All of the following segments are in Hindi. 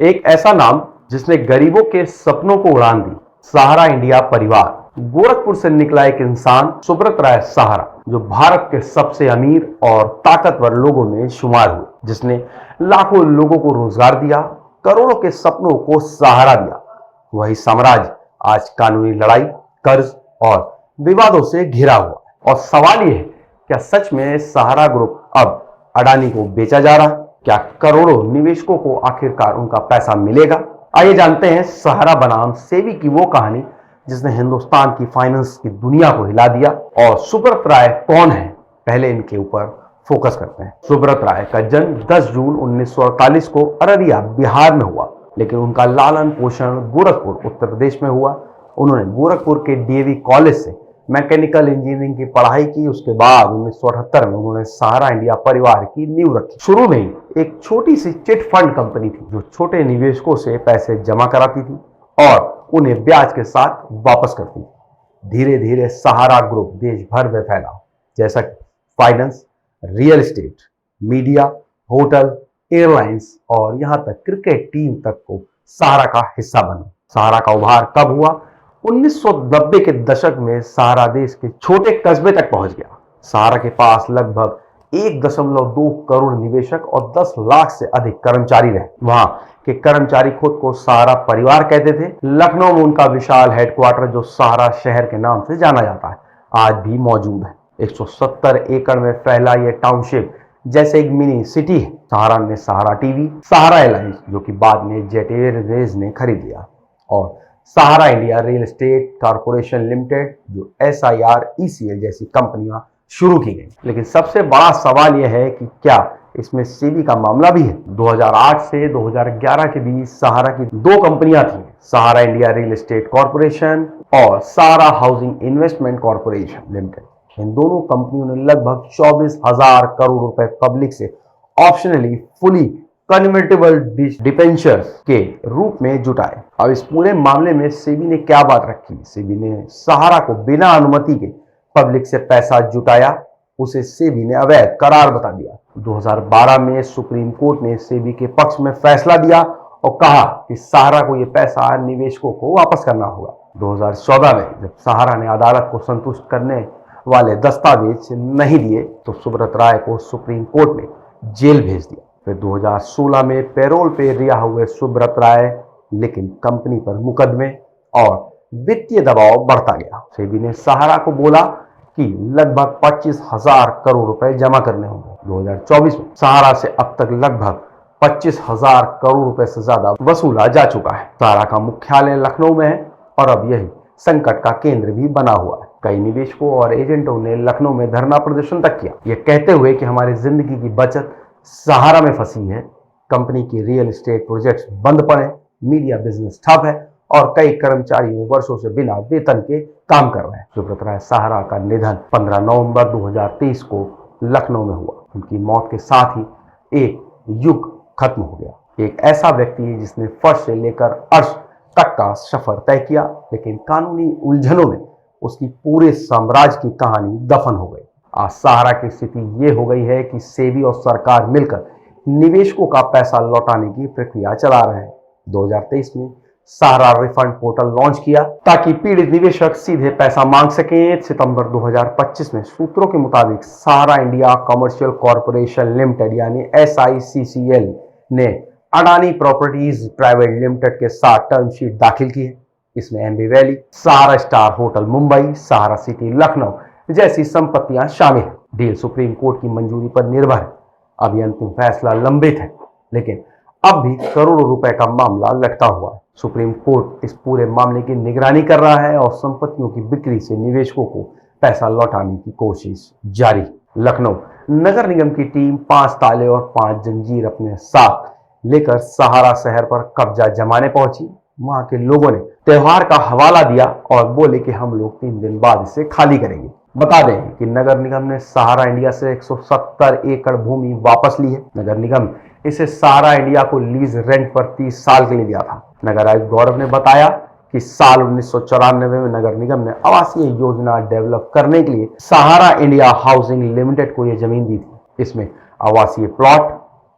एक ऐसा नाम जिसने गरीबों के सपनों को उड़ान दी, सहारा इंडिया परिवार। गोरखपुर से निकला एक इंसान, सुब्रत राय सहारा, जो भारत के सबसे अमीर और ताकतवर लोगों में शुमार हुए, जिसने लाखों लोगों को रोजगार दिया, करोड़ों के सपनों को सहारा दिया। वही साम्राज्य आज कानूनी लड़ाई, कर्ज और विवादों से घिरा हुआ। और सवाल यह है, क्या सच में सहारा ग्रुप अब अडानी को बेचा जा रहा है? क्या करोड़ों निवेशकों को आखिरकार उनका पैसा मिलेगा? आइए जानते हैं सहारा बनाम सेबी की वो कहानी जिसने हिंदुस्तान की फाइनेंस की दुनिया को हिला दिया। और सुब्रत राय कौन है, पहले इनके ऊपर फोकस करते हैं। सुब्रत राय का जन्म 10 जून 1948 को अररिया, बिहार में हुआ, लेकिन उनका लालन पोषण गोरखपुर, उत्तर प्रदेश में हुआ। उन्होंने गोरखपुर के डीएवी कॉलेज से मैकेनिकल इंजीनियरिंग की पढ़ाई की। उसके बाद 1978 में उन्होंने सहारा इंडिया परिवार की नींव रखी। शुरू में ही एक छोटी सी चिट फंड कंपनी थी जो छोटे निवेशकों से पैसे जमा कराती थी और उन्हें ब्याज के साथ वापस करती थी। धीरे धीरे सहारा ग्रुप देश भर में फैला, जैसा कि finance, real estate, media, hotel, airlines और यहां तक क्रिकेट टीम तक को सहारा का हिस्सा बना। सहारा का उभार कब हुआ? 1990 के दशक में सहारा देश के छोटे कस्बे तक पहुंच गया। सहारा के पास लगभग 1.2 करोड़ निवेशक और 10 लाख से अधिक कर्मचारी रहे। वहां के कर्मचारी खुद को सहारा परिवार कहते थे। लखनऊ में उनका विशाल हेडक्वार्टर, जो सहारा शहर के नाम से जाना जाता है, आज भी मौजूद है। 170 एकड़ में फैला यह टाउनशिप जैसे एक मिनी सिटी है। सहारा ने सहारा टीवी, सहारा एयरलाइंस, जो कि बाद में जेट एयरवेज ने खरीद लिया, और Sahara India Real Estate Corporation Limited, जो SIR-ECL जैसी कंपनियां शुरू की गई। लेकिन सबसे बड़ा सवाल यह है कि क्या इसमें सेबी का मामला भी है? 2008 से 2011 के बीच सहारा की 2 कंपनियां थी, सहारा इंडिया रियल एस्टेट कॉर्पोरेशन और सहारा हाउसिंग इन्वेस्टमेंट कॉर्पोरेशन लिमिटेड। इन दोनों कंपनियों ने लगभग 24,000 करोड़ रुपए पब्लिक से ऑप्शनली फुली कन्वर्टेबल डिबेंचर्स के रूप में जुटाए। अब इस पूरे मामले में सेबी ने क्या बात रखी? सेबी ने सहारा को बिना अनुमति के पब्लिक से पैसा जुटाया, उसे सेबी ने अवैध करार बता दिया। 2012 में सुप्रीम कोर्ट ने सेबी के पक्ष में फैसला दिया और कहा कि सहारा को यह पैसा निवेशकों को वापस करना होगा। 2014 में जब सहारा ने अदालत को संतुष्ट करने वाले दस्तावेज नहीं दिए तो सुब्रत राय को सुप्रीम कोर्ट ने जेल भेज दिया। फिर 2016 में पैरोल पे रिहा हुए सुब्रत राय, लेकिन कंपनी पर मुकदमे और वित्तीय दबाव बढ़ता गया। सेबी ने सहारा को बोला कि लगभग 25,000 करोड़ रुपए जमा करने होंगे। 2024 में सहारा से अब तक लगभग 25,000 करोड़ रुपए से ज्यादा वसूला जा चुका है। सहारा का मुख्यालय लखनऊ में है और अब यही संकट का केंद्र भी बना हुआ है। कई निवेशकों और एजेंटों ने लखनऊ में धरना प्रदर्शन तक किया, यह कहते हुए कि हमारी जिंदगी की बचत सहारा में फंसी है। कंपनी के रियल एस्टेट प्रोजेक्ट्स बंद पड़े, मीडिया बिजनेस ठप है और कई कर्मचारी वर्षों से बिना वेतन के काम कर रहे हैं। सुब्रत राय सहारा का निधन 15 नवंबर 2023 को लखनऊ में हुआ। उनकी मौत के साथ ही एक युग खत्म हो गया। एक ऐसा व्यक्ति जिसने फर्श से लेकर अर्श तक का सफर तय किया, लेकिन कानूनी उलझनों में उसकी पूरे साम्राज्य की कहानी दफन हो गई। आज सहारा की स्थिति ये हो गई है कि सेबी और सरकार मिलकर निवेशकों का पैसा लौटाने की प्रक्रिया चला रहे हैं। 2023 में सहारा रिफंड पोर्टल लॉन्च किया ताकि पीड़ित निवेशक सीधे पैसा मांग सकें। सितंबर 2025 में सूत्रों के मुताबिक सहारा इंडिया कमर्शियल कॉर्पोरेशन लिमिटेड यानी SICCL ने अडानी प्रॉपर्टीज प्राइवेट लिमिटेड के साथ टर्म शीट दाखिल की है। इसमें एमबी वैली, सहारा स्टार होटल मुंबई, सहारा सिटी लखनऊ जैसी संपत्तियां शामिल हैं। डील सुप्रीम कोर्ट की मंजूरी पर निर्भर है। अभी अंतिम फैसला लंबित है, लेकिन अब भी करोड़ों रुपए का मामला लटका हुआ है। सुप्रीम कोर्ट इस पूरे मामले की निगरानी कर रहा है और संपत्तियों की बिक्री से निवेशकों को पैसा लौटाने की कोशिश जारी। लखनऊ नगर निगम की टीम 5 ताले और 5 जंजीर अपने साथ लेकर सहारा शहर पर कब्जा जमाने पहुंची। वहां के लोगों ने त्योहार का हवाला दिया और बोले कि हम लोग 3 दिन बाद इसे खाली करेंगे। बता दें कि नगर निगम ने सहारा इंडिया से 170 एकड़ भूमि वापस ली है। नगर निगम इसे सहारा इंडिया को लीज रेंट पर 30 साल के लिए दिया था। नगर आयुक्त गौरव ने बताया कि साल 1994 में नगर निगम ने आवासीय योजना डेवलप करने के लिए सहारा इंडिया हाउसिंग लिमिटेड को यह जमीन दी थी। इसमें आवासीय प्लॉट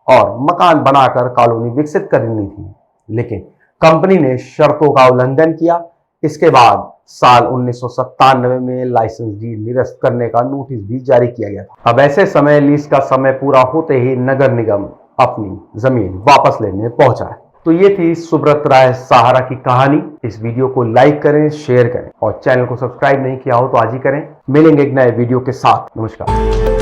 और मकान बनाकर कॉलोनी विकसित करनी थी। लेकिन कंपनी ने शर्तों का उल्लंघन किया। इसके बाद साल 1997 में लाइसेंस डीड निरस्त करने का नोटिस भी जारी किया गया था। अब ऐसे समय लीज का समय पूरा होते ही नगर निगम अपनी जमीन वापस लेने पहुंचा है। तो ये थी सुब्रत राय सहारा की कहानी। इस वीडियो को लाइक करें, शेयर करें और चैनल को सब्सक्राइब नहीं किया हो तो आज ही करें। मिलेंगे एक नए वीडियो के साथ। नमस्कार।